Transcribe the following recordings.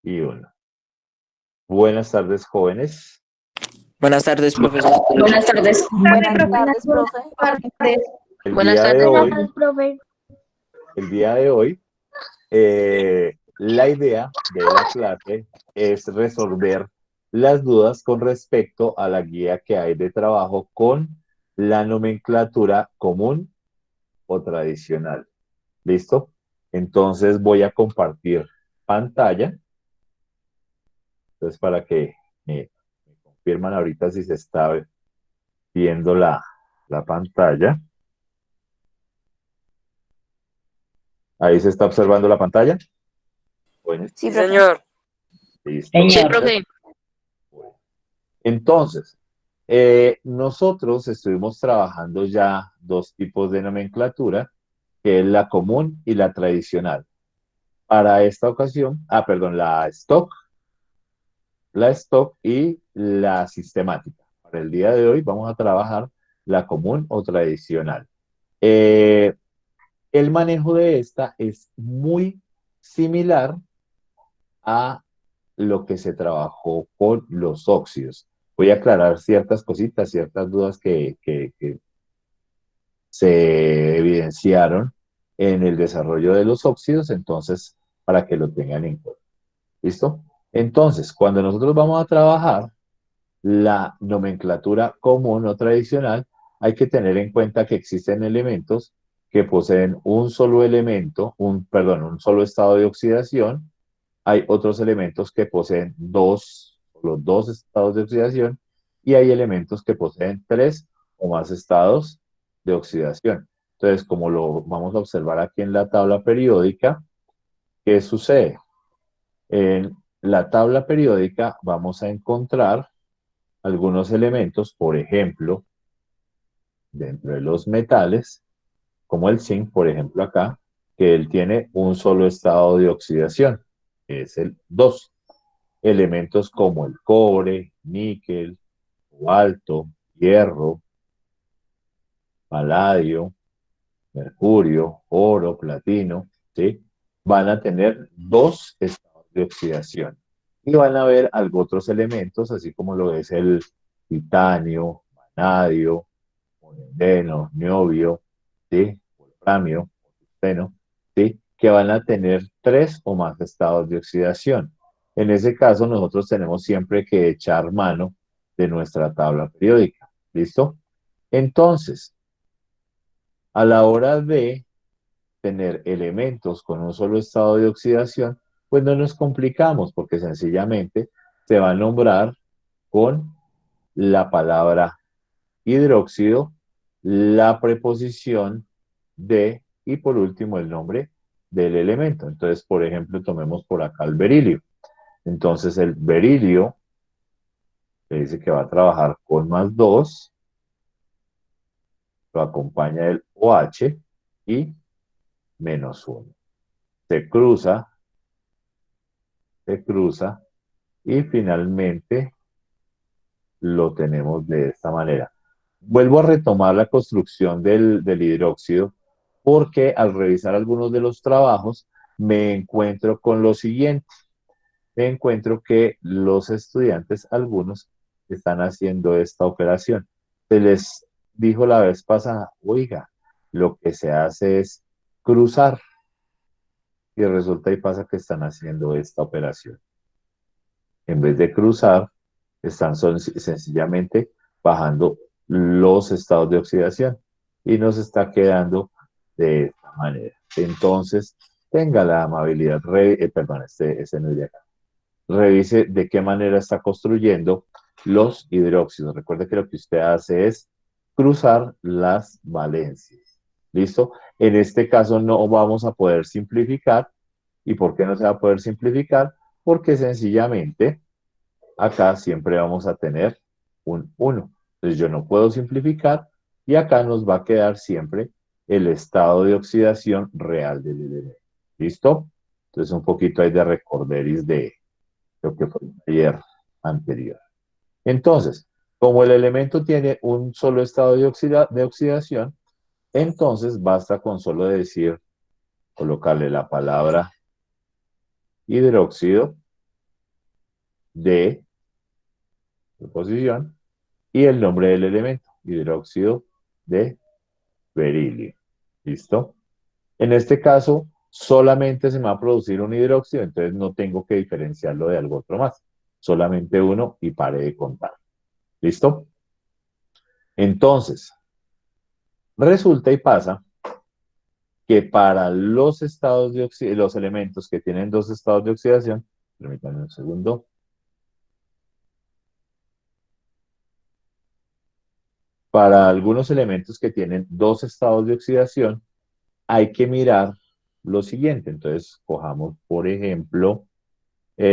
y 1. Buenas tardes, jóvenes. Buenas tardes, profesor. Buenas tardes. Buenas tardes, profe. El Buenas día de tardes. hoy, profe. el día de hoy, la idea de la clase es resolver las dudas con respecto a la guía que hay de trabajo con la nomenclatura común o tradicional. ¿Listo? Entonces voy a compartir pantalla. Entonces, para que me confirman ahorita si se está viendo la pantalla. Ahí se está observando la pantalla. Bueno, Sí, señor. listo. Sí, profe. Entonces, nosotros estuvimos trabajando ya dos tipos de nomenclatura, que es la común y la tradicional. Para esta ocasión, perdón, la stock y la sistemática. Para el día de hoy vamos a trabajar la común o tradicional. El manejo de esta es muy similar a lo que se trabajó con los óxidos. Voy a aclarar ciertas cositas, ciertas dudas que se evidenciaron en el desarrollo de los óxidos, entonces, para que lo tengan en cuenta. ¿Listo? Entonces, cuando nosotros vamos a trabajar la nomenclatura común o tradicional, hay que tener en cuenta que existen elementos que poseen un solo elemento, un solo estado de oxidación. Hay otros elementos que poseen los dos estados de oxidación, y hay elementos que poseen tres o más estados de oxidación. Entonces, como lo vamos a observar aquí en la tabla periódica, ¿qué sucede? En la tabla periódica vamos a encontrar algunos elementos, por ejemplo, dentro de los metales, como el zinc, por ejemplo, acá, que él tiene un solo estado de oxidación, que es el 2. Elementos como el cobre, níquel, cobalto, hierro, paladio, mercurio, oro, platino, ¿sí? Van a tener dos estados de oxidación. Y van a haber otros elementos, así como lo es el titanio, vanadio, molibdeno, niobio, ¿sí? Wolframio, tungsteno, ¿sí? Que van a tener tres o más estados de oxidación. En ese caso, nosotros tenemos siempre que echar mano de nuestra tabla periódica. ¿Listo? Entonces, a la hora de tener elementos con un solo estado de oxidación, pues no nos complicamos porque sencillamente se va a nombrar con la palabra hidróxido, la preposición de y por último el nombre del elemento. Entonces, por ejemplo, tomemos por acá el berilio. Entonces, el berilio le dice que va a trabajar con +2, lo acompaña el OH y -1. Se se cruza y finalmente lo tenemos de esta manera. Vuelvo a retomar la construcción del hidróxido porque al revisar algunos de los trabajos me encuentro con lo siguiente. Me encuentro que los estudiantes, algunos, están haciendo esta operación. Se les dijo la vez pasada, oiga, lo que se hace es cruzar, y resulta y pasa que están haciendo esta operación. En vez de cruzar, están sencillamente bajando los estados de oxidación y nos está quedando de esta manera. Entonces, tenga la amabilidad, perdón, este no es de acá. Revise de qué manera está construyendo los hidróxidos. Recuerde que lo que usted hace es cruzar las valencias. ¿Listo? En este caso no vamos a poder simplificar. ¿Y por qué no se va a poder simplificar? Porque sencillamente acá siempre vamos a tener un 1. Entonces yo no puedo simplificar y acá nos va a quedar siempre el estado de oxidación real del elemento. ¿Listo? Entonces un poquito hay de recorderis de lo que fue ayer anterior. Entonces, como el elemento tiene un solo estado de oxidación, entonces basta con solo decir, colocarle la palabra hidróxido de posición y el nombre del elemento, hidróxido de berilio. ¿Listo? En este caso, solamente se me va a producir un hidróxido, entonces no tengo que diferenciarlo de algo otro más. Solamente uno y pare de contar. ¿Listo? Entonces, resulta y pasa que para los estados de los elementos que tienen dos estados de oxidación, permítanme un segundo, para algunos elementos que tienen dos estados de oxidación, hay que mirar lo siguiente. Entonces, cojamos, por ejemplo, a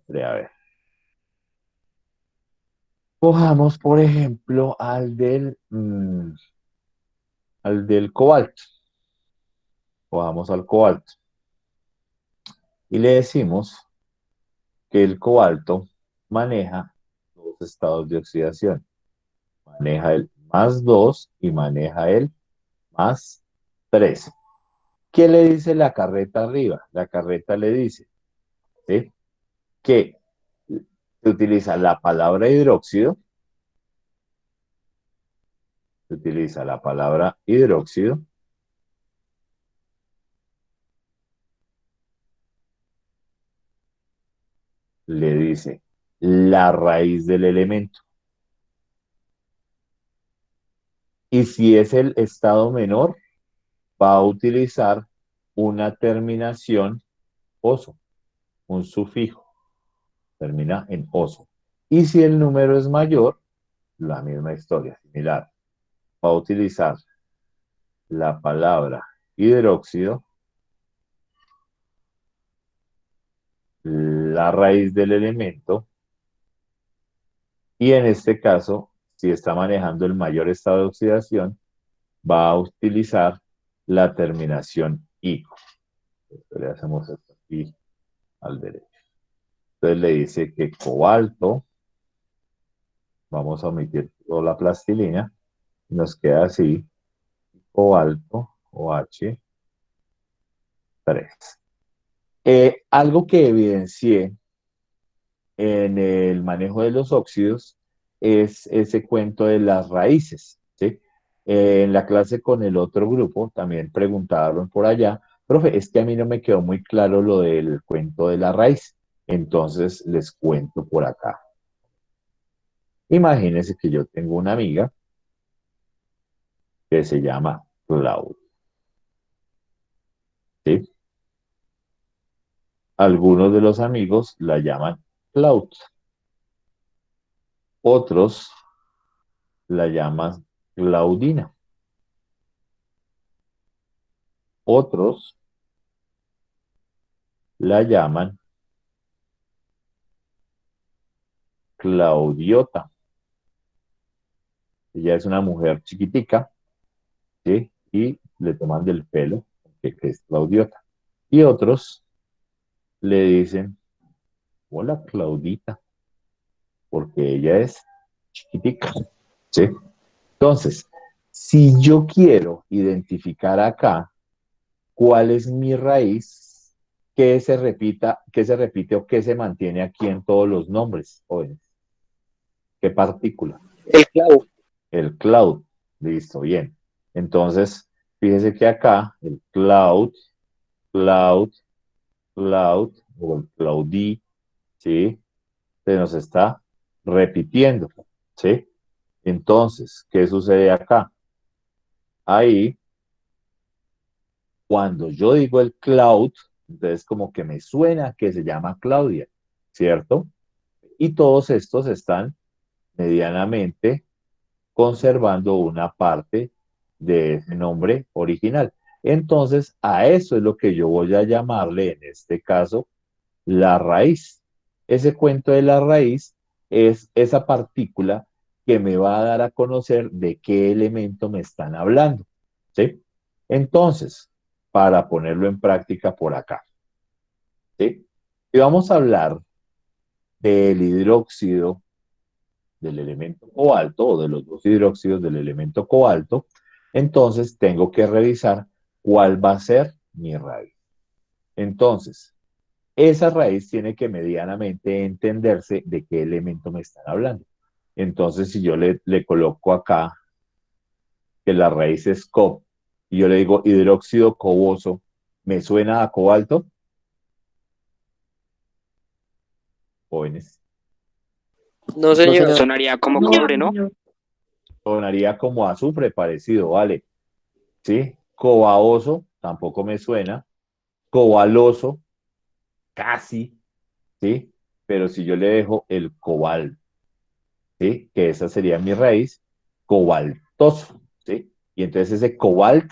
ver, cojamos, por ejemplo, al del cobalto. Cojamos al cobalto. Y le decimos que el cobalto maneja dos estados de oxidación. Maneja el +2 y maneja el +3. ¿Qué le dice la carreta arriba? La carreta le dice, ¿sí?, que se utiliza la palabra hidróxido, se utiliza la palabra hidróxido, le dice la raíz del elemento. Y si es el estado menor, va a utilizar una terminación oso, un sufijo, termina en oso. Y si el número es mayor, la misma historia, similar. Va a utilizar la palabra hidróxido, la raíz del elemento, y en este caso, si está manejando el mayor estado de oxidación, va a utilizar la terminación ico. Entonces, le hacemos esto aquí al derecho. Entonces le dice que cobalto, vamos a omitir toda la plastilina, nos queda así, cobalto, OH3. Algo que evidencié en el manejo de los óxidos es ese cuento de las raíces, ¿sí? En la clase con el otro grupo también preguntaron por allá, profe, es que a mí no me quedó muy claro lo del cuento de la raíz, entonces les cuento por acá. Imagínense que yo tengo una amiga que se llama Clau, ¿sí? Algunos de los amigos la llaman Cloud, otros la llaman Claudina, otros la llaman Claudiota. Ella es una mujer chiquitica, ¿sí? Y le toman del pelo, que es Claudiota. Y otros le dicen, hola Claudita, porque ella es chiquitica, ¿sí? Entonces, si yo quiero identificar acá cuál es mi raíz, qué se repite o qué se mantiene aquí en todos los nombres, jóvenes, qué partícula. El clavo. El cloud. Listo, bien. Entonces, fíjese que acá el cloud, cloud, cloud o el cloudí, ¿sí? Se nos está repitiendo, ¿sí? Entonces, ¿qué sucede acá? Ahí, cuando yo digo el cloud, entonces como que me suena que se llama Claudia, ¿cierto? Y todos estos están medianamente conservando una parte de ese nombre original. Entonces, a eso es lo que yo voy a llamarle, en este caso, la raíz. Ese cuento de la raíz es esa partícula que me va a dar a conocer de qué elemento me están hablando, ¿sí? Entonces, para ponerlo en práctica por acá, ¿sí? Y vamos a hablar del hidróxido del elemento cobalto o de los dos hidróxidos del elemento cobalto, entonces tengo que revisar cuál va a ser mi raíz. Entonces, esa raíz tiene que medianamente entenderse de qué elemento me están hablando. Entonces, si yo le coloco acá que la raíz es co, y yo le digo hidróxido coboso, ¿me suena a cobalto? Jóvenes. No, No, señor. señor. Sonaría como cobre, ¿no? Sonaría como azufre parecido, ¿vale? ¿Sí? Cobaoso, tampoco me suena. Cobaloso, casi, ¿sí? Pero si yo le dejo el cobalto, ¿sí? Que esa sería mi raíz, cobaltoso, ¿sí? Y entonces ese cobalt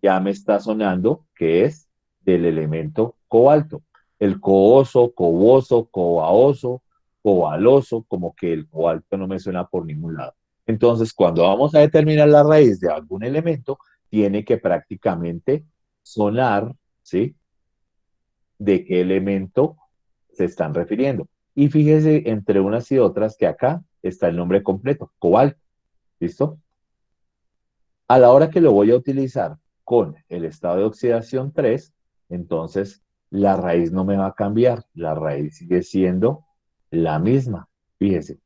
ya me está sonando que es del elemento cobalto. El cooso, coboso, cobaoso, cobaloso, como que el cobalto no me suena por ningún lado. Entonces, cuando vamos a determinar la raíz de algún elemento, tiene que prácticamente sonar, ¿sí? De qué elemento se están refiriendo. Y fíjese entre unas y otras que acá está el nombre completo, cobalto. ¿Listo? A la hora que lo voy a utilizar con el estado de oxidación 3, entonces la raíz no me va a cambiar, la raíz sigue siendo la misma. Fíjese,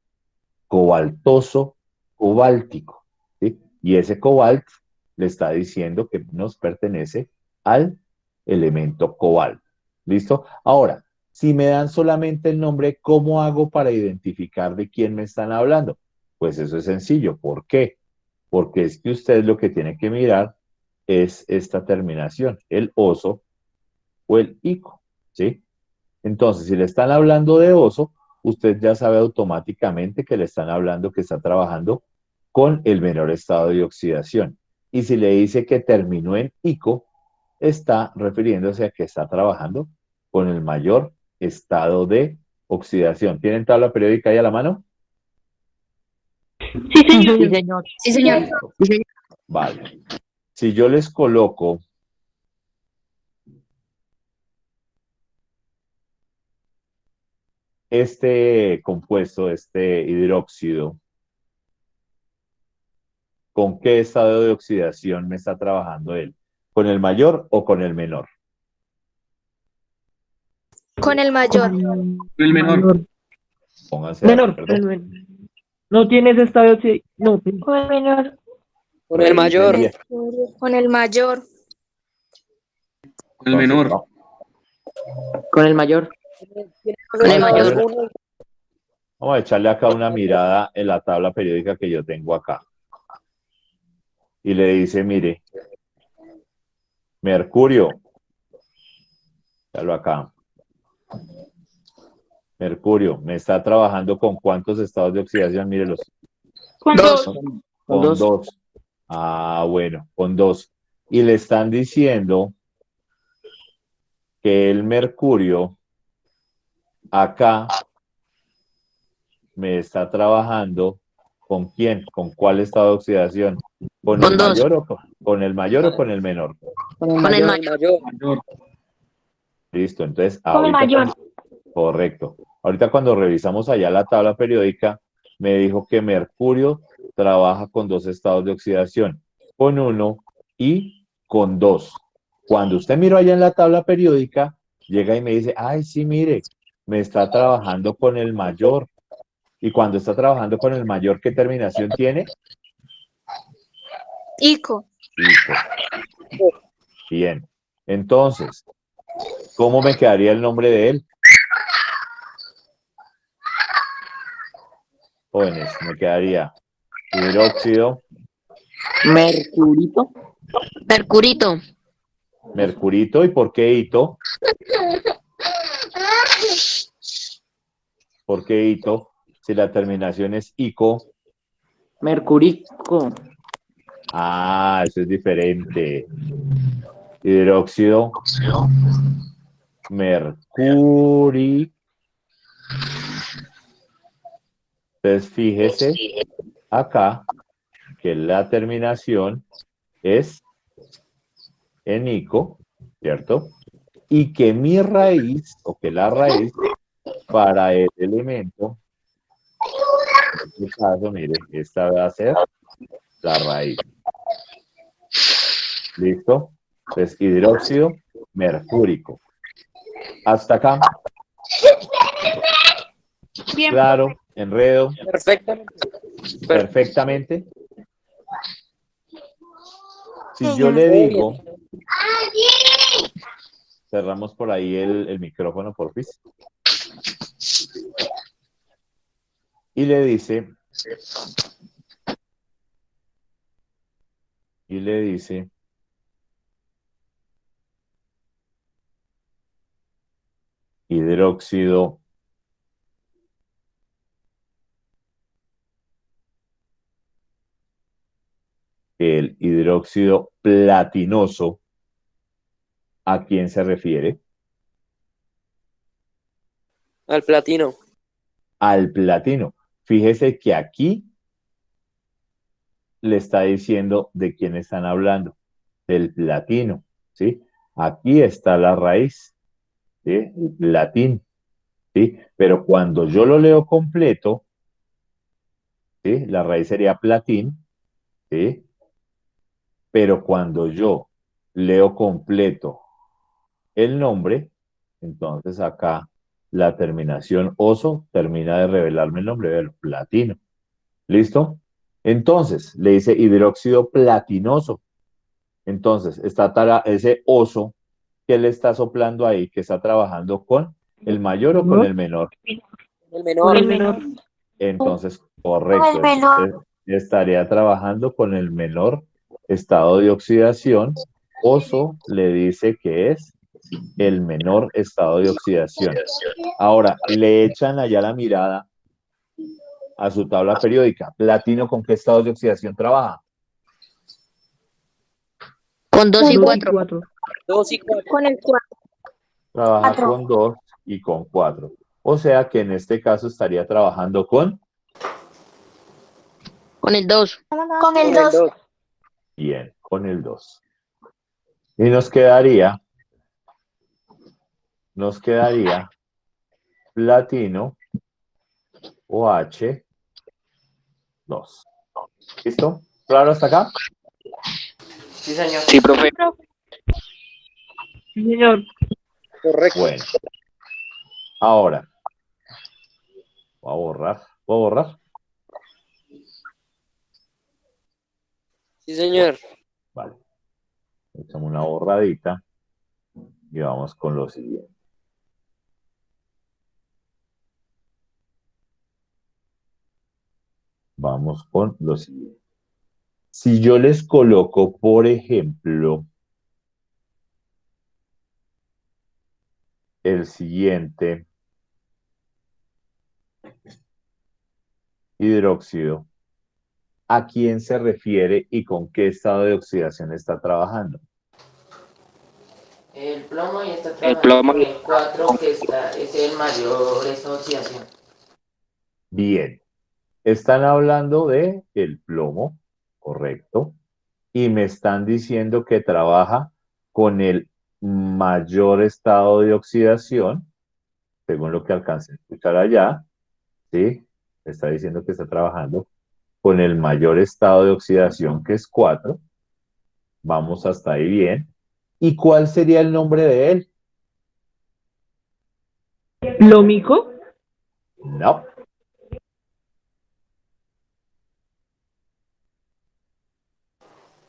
cobaltoso, cobáltico, ¿sí? Y ese cobalt le está diciendo que nos pertenece al elemento cobalto. ¿Listo? Ahora, si me dan solamente el nombre, ¿cómo hago para identificar de quién me están hablando? Pues eso es sencillo. ¿Por qué? Porque es que usted lo que tiene que mirar es esta terminación, el oso o el ico, ¿sí? Entonces, si le están hablando de oso, usted ya sabe automáticamente que le están hablando que está trabajando con el menor estado de oxidación. Y si le dice que terminó en ico, está refiriéndose a que está trabajando con el mayor estado de oxidación. ¿Tienen tabla periódica ahí a la mano? Sí, señor. Sí, señor. Sí, señor. Listo. Vale. Si yo les coloco este compuesto, este hidróxido, ¿con qué estado de oxidación me está trabajando él? ¿Con el mayor o con el menor? Con el mayor. El menor. Pónganse de Menor. acuerdo. No tiene ese estado de... No, Con el menor. Con el Revisen mayor. bien. Con el mayor. El Entonces, menor. con el mayor. Con el mayor. vamos a echarle acá una mirada en la tabla periódica que yo tengo acá. Y le dice, mire, mercurio, acá. Mercurio, ¿me está trabajando con cuántos estados de oxidación? Mírelos. Con Dos. dos. Con Con dos. dos. Ah, bueno, con dos. Y le están diciendo que el mercurio acá me está trabajando ¿con quién? ¿Con cuál estado de oxidación? ¿Con el Con dos. mayor con el mayor o con el menor? Con el Con el mayor. mayor. Mayor. Listo, entonces Con el ahorita mayor. correcto. Ahorita cuando revisamos allá la tabla periódica, me dijo que mercurio trabaja con dos estados de oxidación, con uno y con dos. Cuando usted miró allá en la tabla periódica, llega y me dice, ay, sí, mire, me está trabajando con el mayor. Y cuando está trabajando con el mayor, ¿qué terminación tiene? Ico. Ico. Bien. Entonces, ¿cómo me quedaría el nombre de él? Jóvenes, me quedaría hidróxido, Mercurito. Mercurito. mercurito. ¿Y por qué hito? ¿Por qué hito? Si la terminación es ico. Mercurico. Ah, eso es diferente. Hidróxido, mercurio. Entonces, fíjese acá que la terminación es en ico, ¿cierto? Y que mi raíz, o que la raíz para el elemento, en este caso, mire, esta va a ser la raíz. ¿Listo? Entonces, hidróxido mercúrico. Hasta acá, Bien. claro, enredo, Perfectamente. perfectamente. Si yo Señor. le Muy digo, bien. cerramos por ahí el micrófono, porfis, y le dice, hidróxido el hidróxido platinoso, ¿a quién se refiere? Al platino. Al platino. Fíjese que aquí le está diciendo de quién están hablando, del platino, ¿sí? Aquí está la raíz, ¿sí? Latín, ¿sí? Pero cuando yo lo leo completo, ¿sí? La raíz sería platín, ¿sí? Pero cuando yo leo completo el nombre, entonces acá la terminación oso termina de revelarme el nombre del platino. ¿Listo? Entonces, le dice hidróxido platinoso. Entonces, ese oso que le está soplando ahí, que está trabajando con el mayor o con el menor. El Con menor. el menor. Entonces, correcto. Entonces, estaría trabajando con el menor estado de oxidación. Oso le dice que es el menor estado de oxidación. Ahora, le echan allá la mirada a su tabla periódica. Platino, ¿con qué estados de oxidación trabaja? Con 2 y 2 y 4. 4. 2 y 4. Con el 4. Trabaja con 2 y con 4. O sea que en este caso estaría trabajando con, Con el 2. Con el 2. bien, con el 2. Y nos quedaría platino OH2. ¿Listo? ¿Claro hasta acá? Sí, señor. Sí, profe. Sí, señor. Correcto. Bueno, ahora, voy a borrar. ¿Puedo borrar? Sí, señor. Vale. Echamos una borradita y vamos con lo siguiente. Vamos con lo siguiente. Si yo les coloco, por ejemplo, el siguiente hidróxido, ¿a quién se refiere y con qué estado de oxidación está trabajando? El plomo y está El trabajando plomo. con el 4 que es el mayor oxidación. Bien, están hablando de el plomo, correcto, y me están diciendo que trabaja con el mayor estado de oxidación, según lo que alcancé a escuchar allá, ¿sí? Está diciendo que está trabajando con el mayor estado de oxidación, que es 4. Vamos hasta ahí bien. ¿Y cuál sería el nombre de él? ¿Plómico? No,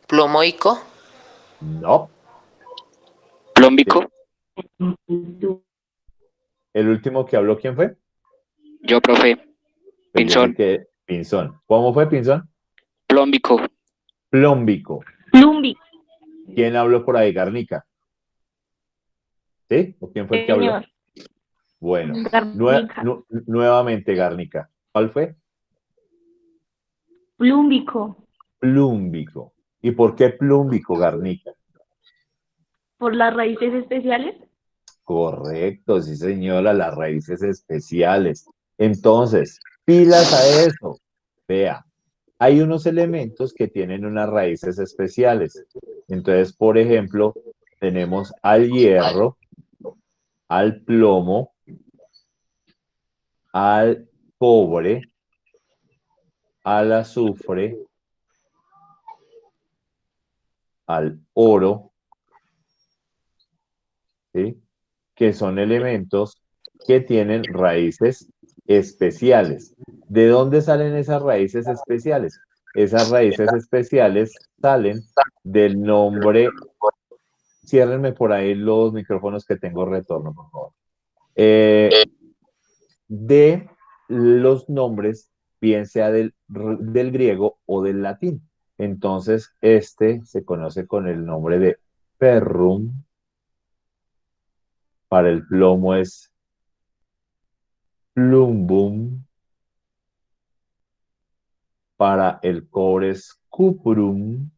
Plomoico. no. Plómbico. El último que habló, ¿quién fue? Yo, profe. Pues yo sé Pinzón. que Pinzón. ¿Cómo fue Pinzón? Plómbico. Plómbico. Plumbi. ¿Quién habló por ahí? Garnica. ¿Sí? ¿O quién fue el que habló? Señor. Bueno, Garnica. nuevamente Garnica. ¿Cuál fue? Plúmbico. Plúmbico. ¿Y por qué plúmbico, Garnica? Por las raíces especiales. Correcto, sí señora, las raíces especiales. Entonces, pilas a eso. Vea, hay unos elementos que tienen unas raíces especiales. Entonces, por ejemplo, tenemos al hierro, al plomo, al cobre, al azufre, al oro, ¿sí? que son elementos que tienen raíces especiales. ¿De dónde salen esas raíces especiales? Esas raíces especiales salen del nombre. Ciérrenme por ahí los micrófonos que tengo retorno, por favor. De los nombres, bien sea del griego o del latín. Entonces, este se conoce con el nombre de ferrum. Para el plomo es plumbum. Para el cobre es cuprum.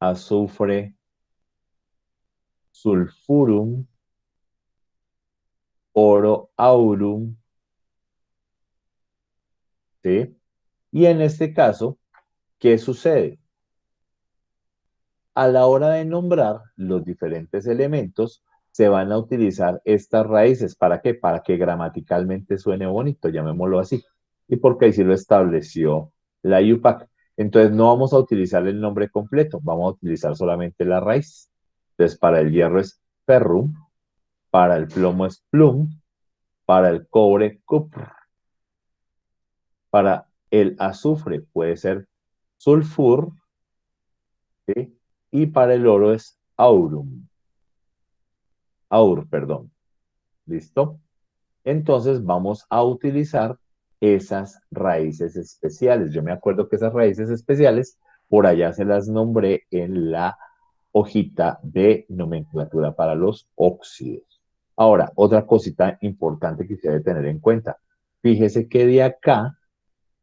Azufre, sulfurum. Oro, aurum. ¿Sí? Y en este caso, ¿qué sucede? A la hora de nombrar los diferentes elementos, se van a utilizar estas raíces. ¿Para qué? Para que gramaticalmente suene bonito, llamémoslo así. Y porque así lo estableció la IUPAC. Entonces no vamos a utilizar el nombre completo, vamos a utilizar solamente la raíz. Entonces para el hierro es ferrum, para el plomo es plum, para el cobre cupr, para el azufre puede ser sulfur, ¿sí? Y para el oro es aurum. Perdón. ¿Listo? Entonces vamos a utilizar esas raíces especiales. Yo me acuerdo que esas raíces especiales por allá se las nombré en la hojita de nomenclatura para los óxidos. Ahora, otra cosita importante que se debe tener en cuenta. Fíjese que de acá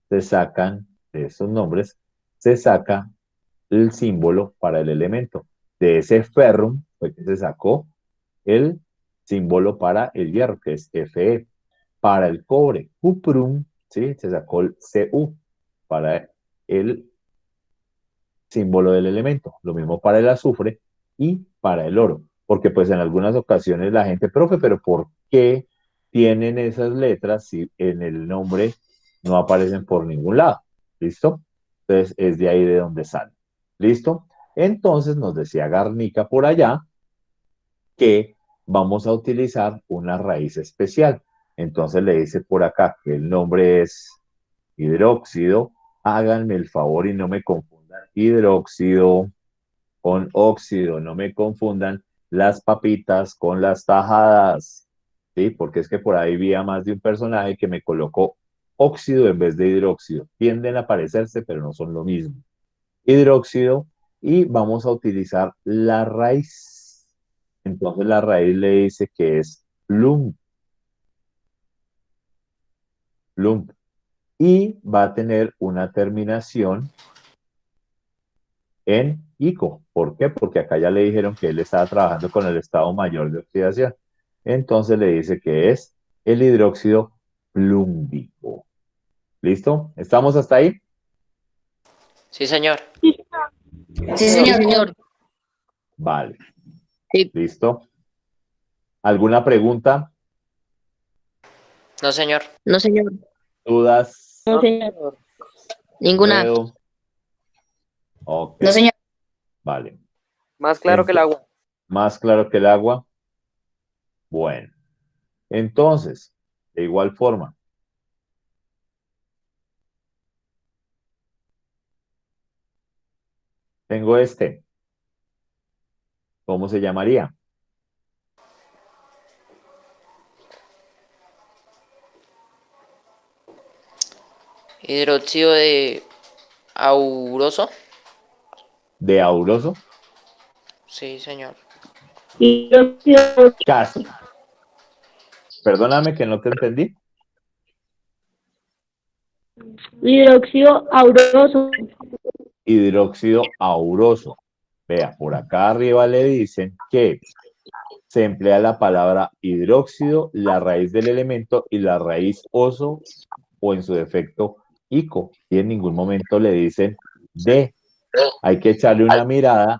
se sacan, de esos nombres, se saca el símbolo para el elemento. De ese ferrum fue que se sacó el símbolo para el hierro, que es Fe. Para el cobre, cuprum, ¿sí? Se sacó el Cu para el símbolo del elemento. Lo mismo para el azufre y para el oro. Porque pues en algunas ocasiones la gente, profe, pero ¿por qué tienen esas letras si en el nombre no aparecen por ningún lado? ¿Listo? Entonces es de ahí de donde sale. ¿Listo? Entonces nos decía Garnica por allá que vamos a utilizar una raíz especial. Entonces le dice por acá que el nombre es hidróxido. Háganme el favor y no me confundan hidróxido con óxido, no me confundan las papitas con las tajadas, ¿sí? Porque es que por ahí vi a más de un personaje que me colocó óxido en vez de hidróxido. Tienden a parecerse, pero no son lo mismo. Hidróxido, y vamos a utilizar la raíz. Entonces la raíz le dice que es plum, plum, y va a tener una terminación en ico. ¿Por qué? Porque acá ya le dijeron que él estaba trabajando con el estado mayor de oxidación. Entonces le dice que es el hidróxido plúmbico. ¿Listo? ¿Estamos hasta ahí? Sí, señor. Sí, señor. Vale. Sí. ¿Listo? ¿Alguna pregunta? No, señor. No, señor. ¿Dudas? No, señor. Ninguna. ¿Puedo? Ok. No, señor. Vale. Más claro que el agua. ¿Más claro que el agua? Bueno. Entonces, de igual forma, tengo este. ¿Cómo se llamaría? Hidróxido de auroso. ¿De auroso? Sí, señor. Hidróxido, Casi. Perdóname que no te entendí. hidróxido auroso. Hidróxido auroso. Vea, por acá arriba le dicen que se emplea la palabra hidróxido, la raíz del elemento y la raíz oso o en su defecto ico. Y en ningún momento le dicen de. Hay que echarle una mirada,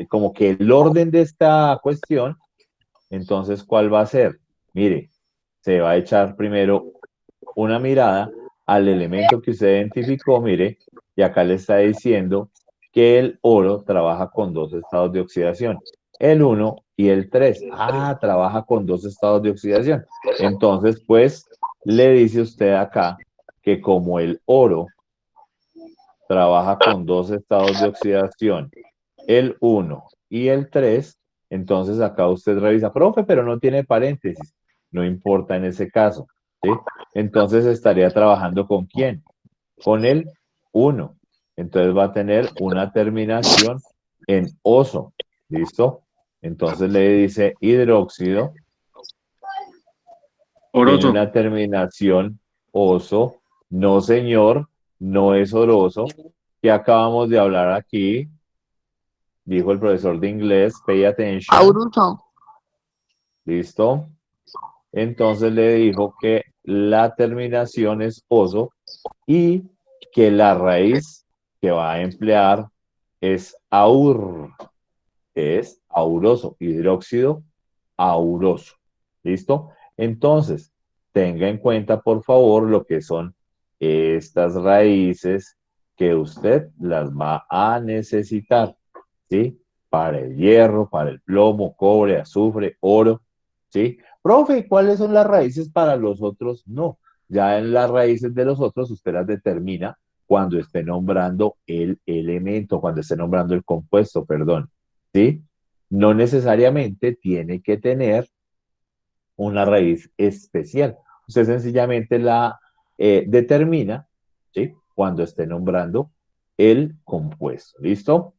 como que el orden de esta cuestión. Entonces, ¿cuál va a ser? Mire, se va a echar primero una mirada al elemento que usted identificó, mire, y acá le está diciendo que el oro trabaja con dos estados de oxidación. el 1 y el 3. Ah, trabaja con dos estados de oxidación. Entonces, pues, le dice usted acá que como el oro trabaja con dos estados de oxidación, el 1 y el 3, entonces acá usted revisa, profe, pero no tiene paréntesis. No importa en ese caso, ¿sí? Entonces estaría trabajando ¿con quién? Con el 1. Entonces va a tener una terminación en oso. ¿Listo? Entonces le dice hidróxido, tiene Oroso. una terminación oso. No, señor, no es oroso. Que acabamos de hablar aquí, dijo el profesor de inglés, pay attention. Auruso. ¿Listo? Entonces le dijo que la terminación es oso y que la raíz que va a emplear es aur, que es auroso, hidróxido auroso. ¿Listo? Entonces, tenga en cuenta, por favor, lo que son estas raíces que usted las va a necesitar, ¿sí? Para el hierro, para el plomo, cobre, azufre, oro, ¿sí? Profe, ¿cuáles son las raíces para los otros? No, ya en las raíces de los otros usted las determina cuando esté nombrando el elemento, cuando esté nombrando el compuesto, perdón, ¿sí? No necesariamente tiene que tener una raíz especial. Usted sencillamente la determina, ¿sí? Cuando esté nombrando el compuesto. ¿Listo?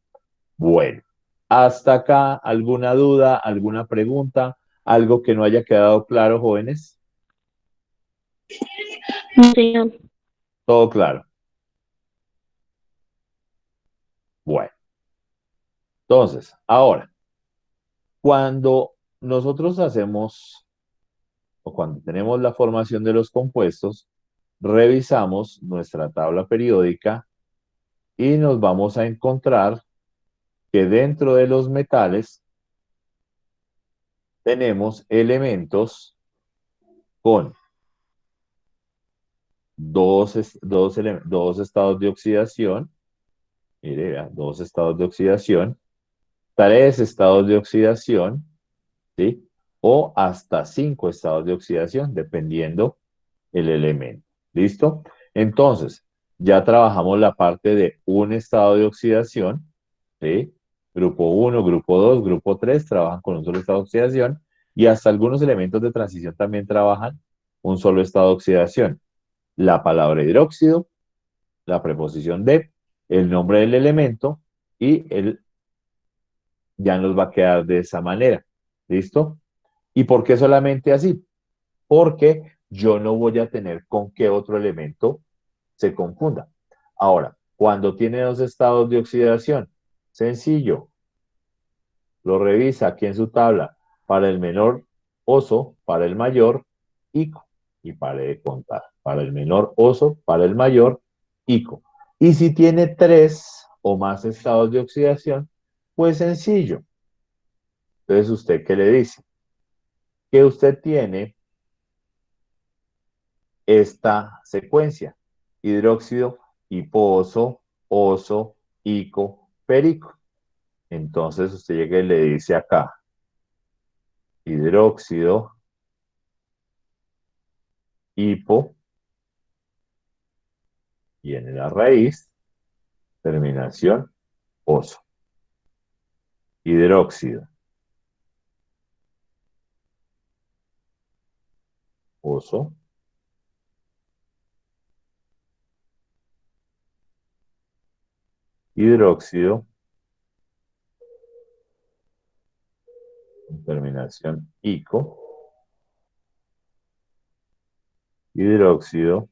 Bueno, hasta acá, ¿alguna duda, alguna pregunta, algo que no haya quedado claro, jóvenes? No, señor. Todo claro. Bueno, entonces, ahora, cuando nosotros hacemos o cuando tenemos la formación de los compuestos, revisamos nuestra tabla periódica y nos vamos a encontrar que dentro de los metales tenemos elementos con dos estados de oxidación, mire, vea, dos estados de oxidación, tres estados de oxidación, ¿sí? O hasta cinco estados de oxidación, dependiendo el elemento. ¿Listo? Entonces, ya trabajamos la parte de un estado de oxidación, ¿sí? Grupo 1, grupo 2, grupo 3 trabajan con un solo estado de oxidación y hasta algunos elementos de transición también trabajan un solo estado de oxidación. La palabra hidróxido, la preposición de, el nombre del elemento y el ya nos va a quedar de esa manera. ¿Listo? ¿Y por qué solamente así? Porque yo no voy a tener con qué otro elemento se confunda. Ahora, cuando tiene dos estados de oxidación, sencillo, lo revisa aquí en su tabla. Para el menor oso, para el mayor ico. Y pare de contar. Para el menor oso, para el mayor ico. Y si tiene tres o más estados de oxidación, pues sencillo. Entonces, ¿usted qué le dice? Que usted tiene esta secuencia. Hidróxido, hiposo, oso, ico, perico. Entonces usted llega y le dice acá, hidróxido, hipo, viene la raíz, terminación, oso. Hidróxido, oso, hidróxido, terminación, ico, hidróxido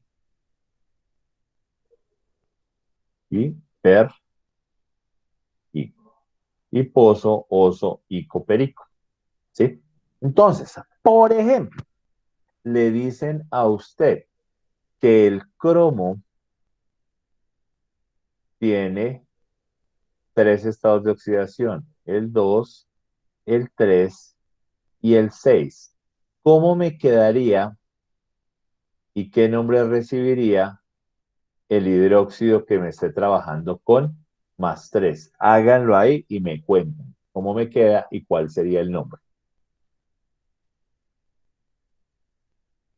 y per, ico. Hiposo, oso, ico, perico. ¿Sí? Entonces, por ejemplo, le dicen a usted que el cromo tiene tres estados de oxidación, el 2, el 3 y el 6. ¿Cómo me quedaría y qué nombre recibiría el hidróxido que me esté trabajando con más 3? Háganlo ahí y me cuentan. ¿Cómo me queda y cuál sería el nombre?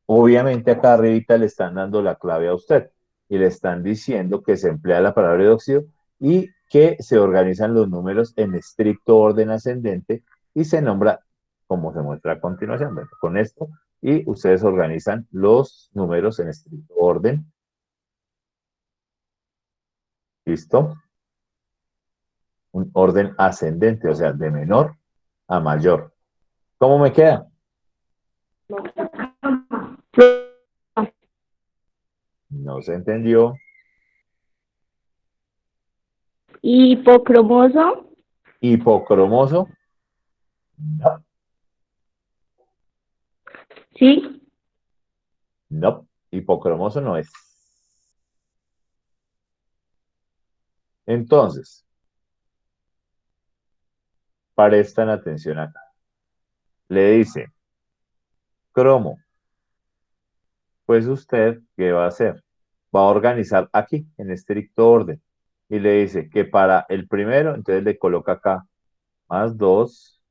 Obviamente acá arribita le están dando la clave a usted y le están diciendo que se emplea la palabra hidróxido y que se organizan los números en estricto orden ascendente y se nombra como se muestra a continuación. Bueno, con esto y ustedes organizan los números en estricto orden. ¿Listo? Un orden ascendente, o sea, de menor a mayor. ¿Cómo me queda? No se entendió. Hipocromoso. Hipocromoso. No, Sí. no. Hipocromoso no es. Entonces, prestan atención acá. Le dice, cromo, pues usted, ¿qué va a hacer? Va a organizar aquí, en estricto orden. Y le dice que para el primero, entonces le coloca acá más 2,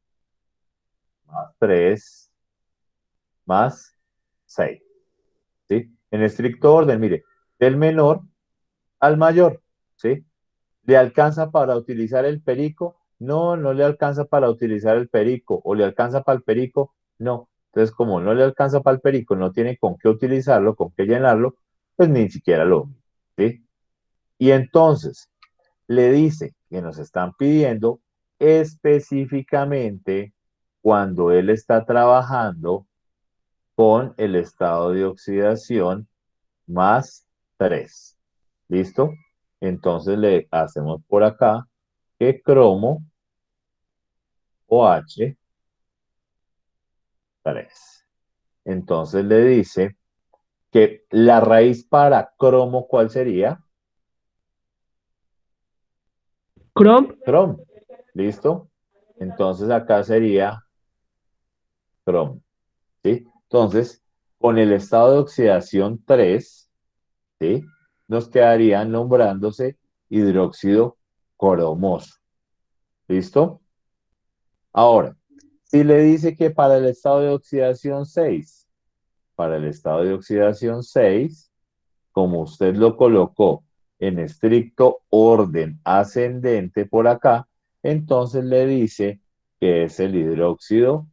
más 3, más 6. ¿Sí? En estricto orden, mire, del menor al mayor, ¿sí? ¿Le alcanza para utilizar el perico? No, no le alcanza para utilizar el perico. ¿O le alcanza para el perico? No. Entonces, como no le alcanza para el perico, no tiene con qué utilizarlo, con qué llenarlo, pues ni siquiera lo, ¿sí? Y entonces le dice que nos están pidiendo específicamente cuando él está trabajando con el estado de oxidación más 3. ¿Listo? Entonces le hacemos por acá que cromo OH 3. Entonces le dice que la raíz para cromo, ¿cuál sería? Chrome. Crom. ¿Listo? Entonces acá sería crom. ¿Sí? Entonces, con el estado de oxidación 3, ¿sí? Nos quedaría nombrándose hidróxido cromoso. ¿Listo? Ahora, si le dice que para el estado de oxidación 6, para el estado de oxidación 6, como usted lo colocó en estricto orden ascendente por acá, entonces le dice que es el hidróxido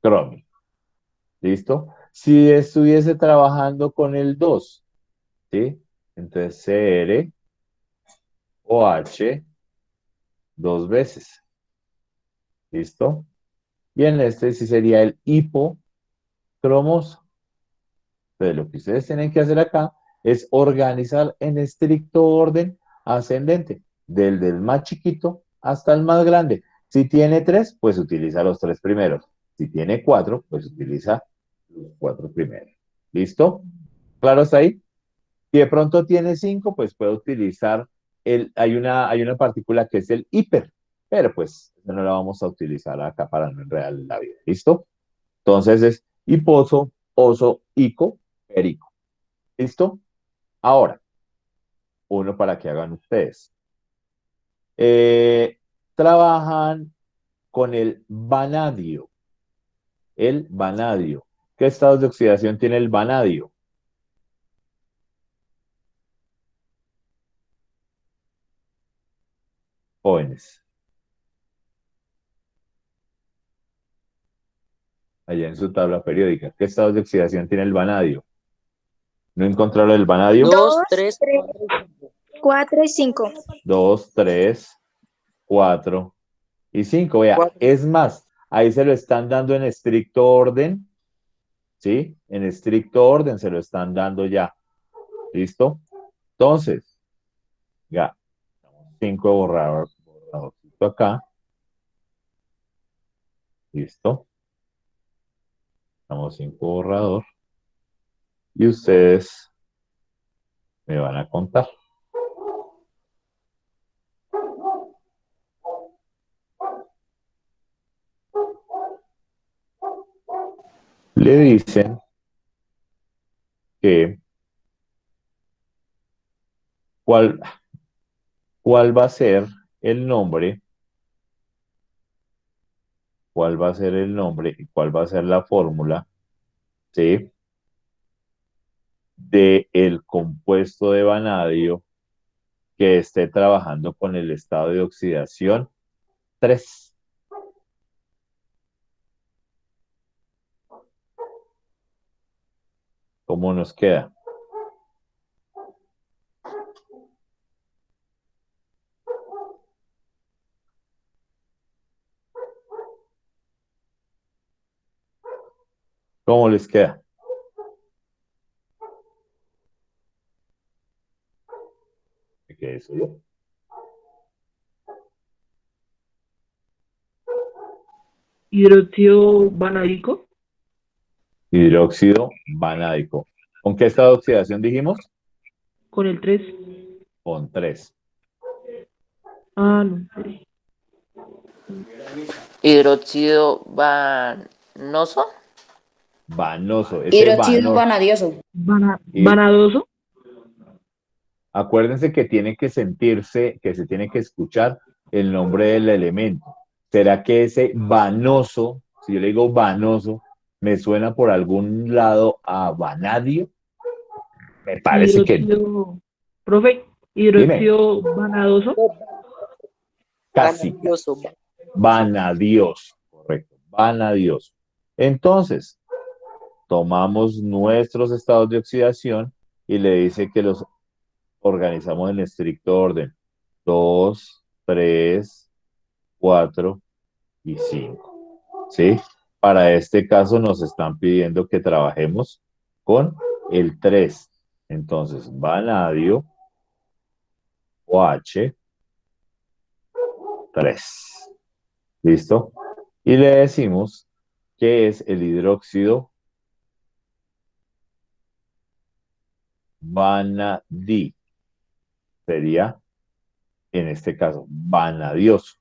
crómico. ¿Listo? Si estuviese trabajando con el 2, ¿sí? Entonces CrOH dos veces. ¿Listo? Y en este sí sería el hipocromoso. Entonces, lo que ustedes tienen que hacer acá es organizar en estricto orden ascendente, del más chiquito hasta el más grande. Si tiene 3, pues utiliza los 3 primeros. Si tiene 4, pues utiliza los 4 primeros. ¿Listo? ¿Claro hasta ahí? Si de pronto tiene 5, pues puede utilizar hay una partícula que es el hiper, pero pues no la vamos a utilizar acá para no enredar la vida. ¿Listo? Entonces es hiposo, oso, ico, perico. ¿Listo? Ahora, uno para que hagan ustedes. Trabajan con el vanadio. El vanadio. ¿Qué estados de oxidación tiene el vanadio? Jóvenes. Allá en su tabla periódica. ¿Qué estados de oxidación tiene el vanadio? ¿No encontraron el vanadio? 2, 3, 4 y 5. 2, 3, 4 y 5. Vea, 4. es más, ahí se lo están dando en estricto orden, ¿sí? En estricto orden se lo están dando ya. ¿Listo? Entonces, ya, 5 borradorcito acá. ¿Listo? Estamos 5 borrador. Y ustedes me van a contar. Le dicen que cuál va a ser el nombre cuál va a ser el nombre y cuál va a ser la fórmula, ¿sí? De el compuesto de vanadio que esté trabajando con el estado de oxidación 3. ¿Cómo nos queda? ¿Cómo les queda? Me quedé solo. Hidróxido vanádico. Hidróxido vanádico. ¿Con qué estado de oxidación dijimos? Con el 3. Con 3. Ah, no. Hidróxido vanoso. Vanoso. Ese Hidróxido vanoso. vanadioso. Vanadoso. Acuérdense que tiene que sentirse, que se tiene que escuchar el nombre del elemento. ¿Será que ese vanoso, si yo le digo vanoso, me suena por algún lado a vanadio? Me parece que no. Hidróxido. Profe, Dime, hidróxido vanadoso. casi. Vanadioso. Vanadioso, correcto, vanadioso. Entonces, tomamos nuestros estados de oxidación y le dice que los organizamos en estricto orden. 2, 3, 4 y 5. ¿Sí? Para este caso nos están pidiendo que trabajemos con el 3. Entonces, vanadio OH 3. ¿Listo? Y le decimos que es el hidróxido vanadi. Sería, en este caso, vanadioso.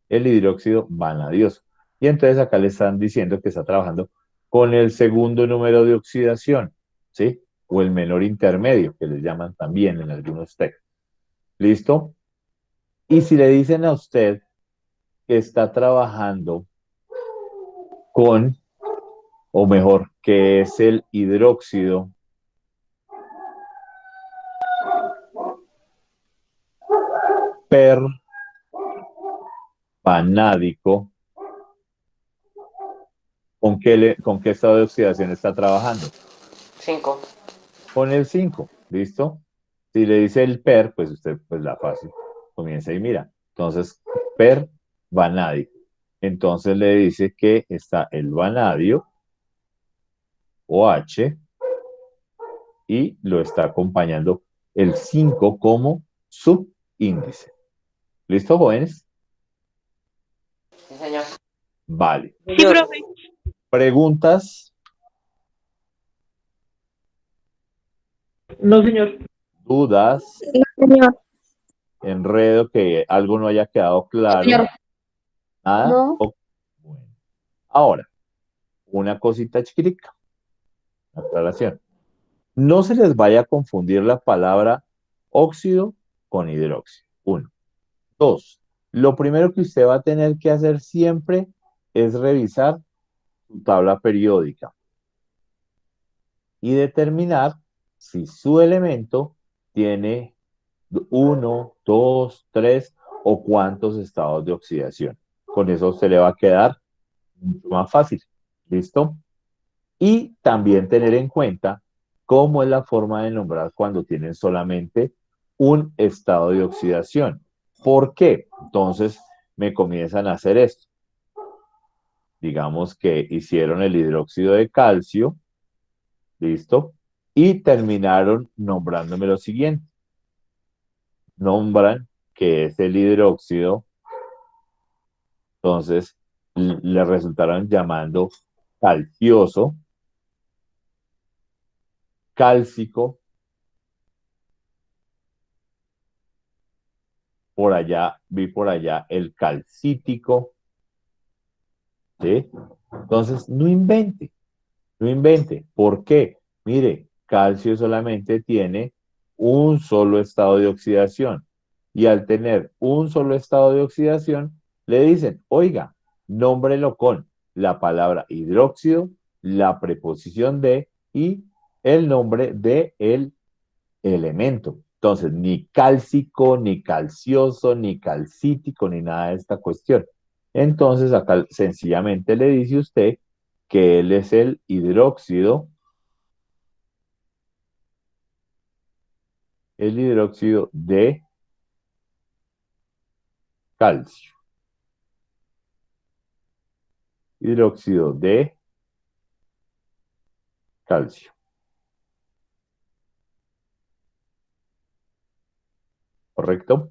El hidróxido vanadioso. Y entonces acá le están diciendo que está trabajando con el segundo número de oxidación, ¿sí? O el menor intermedio, que les llaman también en algunos textos. ¿Listo? Y si le dicen a usted que está trabajando con, o mejor, que es el hidróxido pervanádico, ¿con qué estado de oxidación está trabajando? 5. Con el 5, ¿listo? Si le dice el per, pues usted, pues la fácil, comienza y mira. Entonces, per vanádico. Entonces le dice que está el vanadio, OH, y lo está acompañando el 5 como subíndice. ¿Listo, jóvenes? Sí, señor. Vale. Sí, Señor, profe. ¿Preguntas? No, señor. ¿Dudas? Señor. ¿Enredo que algo no haya quedado claro? Señor. ¿Nada? No. Bueno. Ahora, una cosita chiquitica. Aclaración. No se les vaya a confundir la palabra óxido con hidróxido. Uno. Dos. Lo primero que usted va a tener que hacer siempre es revisar su tabla periódica y determinar si su elemento tiene uno, dos, tres o cuántos estados de oxidación. Con eso se le va a quedar mucho más fácil. ¿Listo? Y también tener en cuenta cómo es la forma de nombrar cuando tienen solamente un estado de oxidación. ¿Por qué? Entonces me comienzan a hacer esto. Digamos que hicieron el hidróxido de calcio, ¿listo? Y terminaron nombrándome lo siguiente. Nombran que es el hidróxido, entonces le resultaron llamando calcioso, cálcico, por allá, vi por allá el calcítico, ¿sí? Entonces, no invente, no invente. ¿Por qué? Mire, calcio solamente tiene un solo estado de oxidación. Y al tener un solo estado de oxidación, le dicen, oiga, nómbrelo con la palabra hidróxido, la preposición de y el nombre de el elemento. Entonces, ni cálcico, ni calcioso, ni calcítico, ni nada de esta cuestión. Entonces, acá sencillamente le dice usted que él es el hidróxido de calcio. Hidróxido de calcio. ¿Correcto?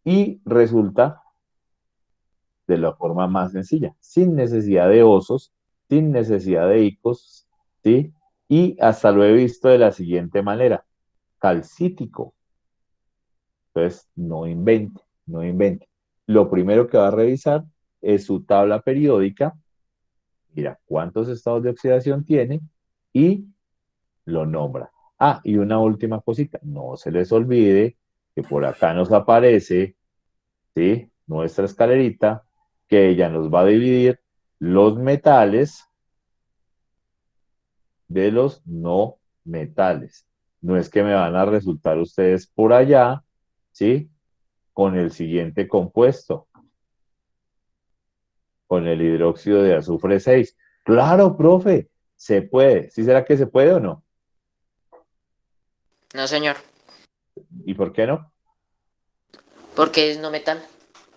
Y resulta de la forma más sencilla, sin necesidad de osos, sin necesidad de icos, ¿sí? Y hasta lo he visto de la siguiente manera, calcítico. Entonces, no invente, no invente. Lo primero que va a revisar es su tabla periódica, mira cuántos estados de oxidación tiene y lo nombra. Ah, y una última cosita, no se les olvide que por acá nos aparece, ¿sí? Nuestra escalerita, que ella nos va a dividir los metales de los no metales. No es que me van a resultar ustedes por allá, ¿sí? Con el siguiente compuesto, con el hidróxido de azufre 6. Claro, profe, se puede. ¿Sí será que se puede o no? No, señor. ¿Y por qué no? Porque es no metal.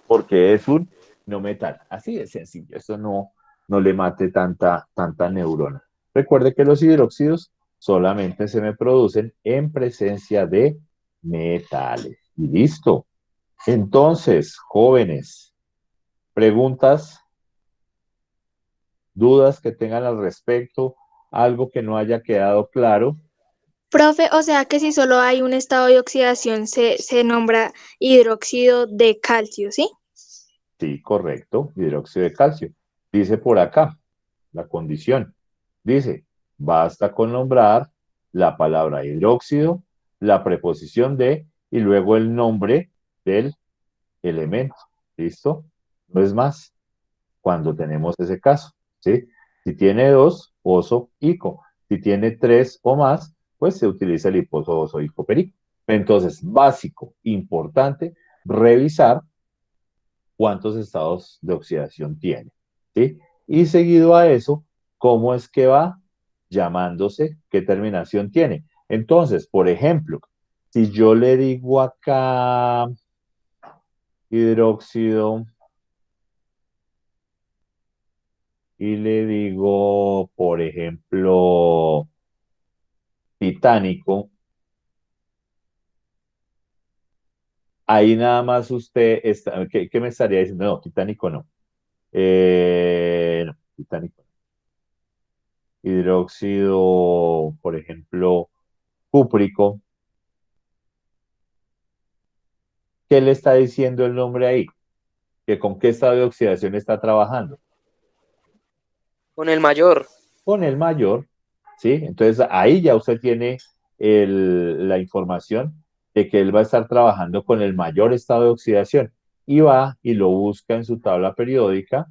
Porque es un no metal. Así de sencillo. Eso no le mate tanta neurona. Recuerde que los hidróxidos solamente se me producen en presencia de metales. Y listo. Entonces, jóvenes, preguntas, dudas que tengan al respecto, algo que no haya quedado claro. Profe, o sea que si solo hay un estado de oxidación se nombra hidróxido de calcio, ¿sí? Sí, correcto, hidróxido de calcio. Dice por acá la condición. Dice, basta con nombrar la palabra hidróxido, la preposición de y luego el nombre del elemento. ¿Listo? No es más cuando tenemos ese caso. ¿Sí? Si tiene dos, oso, ico. Si tiene tres o más, pues se utiliza el hiposo, oso, ico, perico. Entonces, básico, importante, revisar cuántos estados de oxidación tiene, ¿sí? Y seguido a eso, ¿cómo es que va llamándose? ¿Qué terminación tiene? Entonces, por ejemplo, si yo le digo acá hidróxido y le digo, por ejemplo, titánico, ahí nada más usted, está, ¿qué me estaría diciendo? No, titánico no. No, titánico no. Hidróxido, por ejemplo, cúprico. ¿Qué le está diciendo el nombre ahí? ¿Que con qué estado de oxidación está trabajando? Con el mayor. Con el mayor, ¿sí? Entonces ahí ya usted tiene la información de que él va a estar trabajando con el mayor estado de oxidación y va y lo busca en su tabla periódica,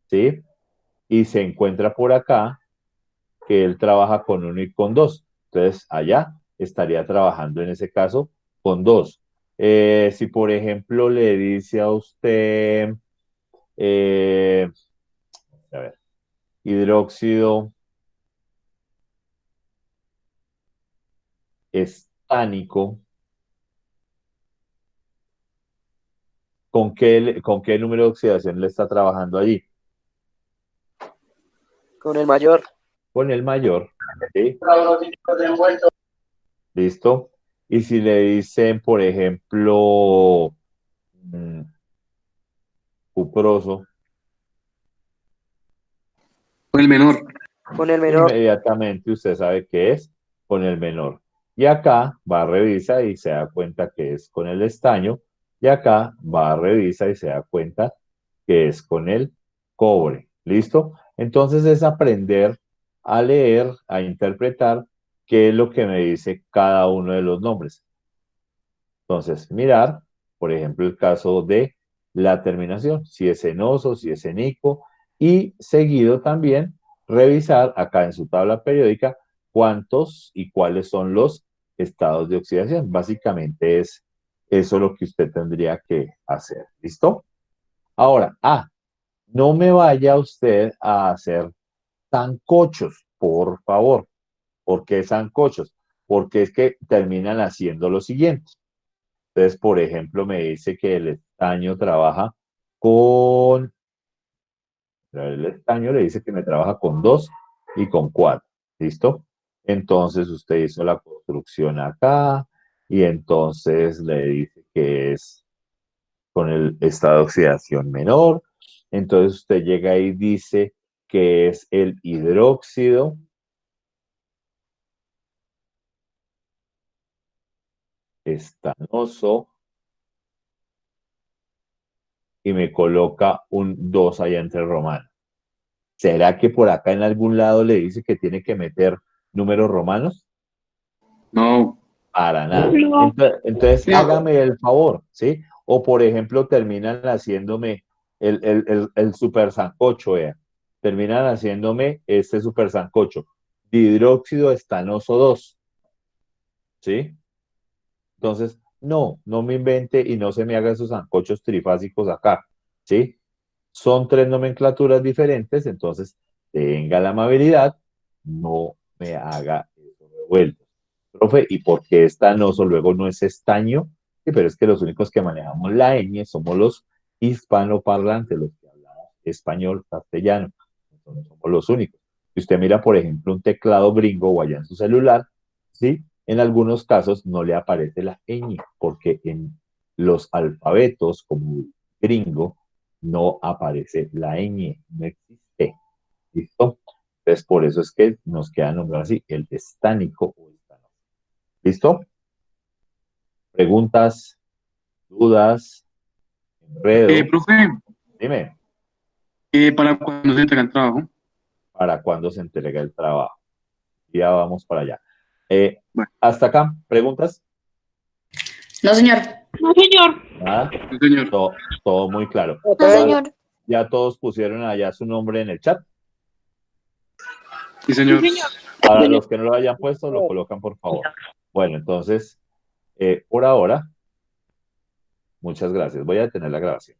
¿sí? Y se encuentra por acá que él trabaja con uno y con dos. Entonces, allá estaría trabajando en ese caso con dos. Si, por ejemplo, le dice a usted, eh, a ver, hidróxido estánico, con qué número de oxidación le está trabajando allí? Con el mayor. Con el mayor, ¿sí? ¿Listo? Y si le dicen, por ejemplo, cuproso, Con el menor. Con el menor. inmediatamente usted sabe que es con el menor. Y acá va a revisar y se da cuenta que es con el estaño. Y acá va a revisar y se da cuenta que es con el cobre. ¿Listo? Entonces es aprender a leer, a interpretar qué es lo que me dice cada uno de los nombres. Entonces, mirar, por ejemplo, el caso de la terminación, si es enoso, si es enico, y seguido también revisar acá en su tabla periódica cuántos y cuáles son los estados de oxidación. Básicamente es eso lo que usted tendría que hacer. ¿Listo? Ahora, no me vaya usted a hacer sancochos, por favor. ¿Por qué sancochos? Porque es que terminan haciendo lo siguiente. Entonces, por ejemplo, me dice que el estaño trabaja con, el estaño le dice que me trabaja con 2 y con 4. ¿Listo? Entonces usted hizo la construcción acá y entonces le dice que es con el estado de oxidación menor. Entonces usted llega y dice que es el hidróxido estanoso y me coloca un 2 allá entre romanos. ¿Será que por acá en algún lado le dice que tiene que meter números romanos? No. Para nada. No. Entonces, hágame el favor, ¿sí? O por ejemplo, terminan haciéndome el super sancocho, vea. Terminan haciéndome este super sancocho. Dihidróxido estanoso 2, ¿sí? Entonces, no me invente y no se me haga esos sancochos trifásicos acá, ¿sí? Son 3 nomenclaturas diferentes, entonces tenga la amabilidad, no me haga eso revuelto. Profe, ¿y por qué estanoso luego no es estaño? Sí, pero es que los únicos que manejamos la ñ somos los hispanoparlantes, los que hablamos español, castellano. Entonces, somos los únicos. Si usted mira, por ejemplo, un teclado gringo o allá en su celular, ¿sí? En algunos casos no le aparece la ñ, porque en los alfabetos, como gringo, no aparece la ñ, no existe. ¿Listo? Entonces, por eso es que nos queda nombrado así, el estánico o estanoso. ¿Listo? Preguntas, dudas, enredo. Profe, Dime, ¿para cuándo se entrega el trabajo? ¿para cuándo se entrega el trabajo? Ya vamos para allá. Bueno. Hasta acá, ¿preguntas? No, señor. No, señor. Nada, Sí, señor. todo muy claro. No, señor. Ya todos pusieron allá su nombre en el chat. Sí, señor. Sí, señor. Para los que no lo hayan puesto, lo colocan, por favor. Bueno, entonces, por ahora, muchas gracias. Voy a detener la grabación.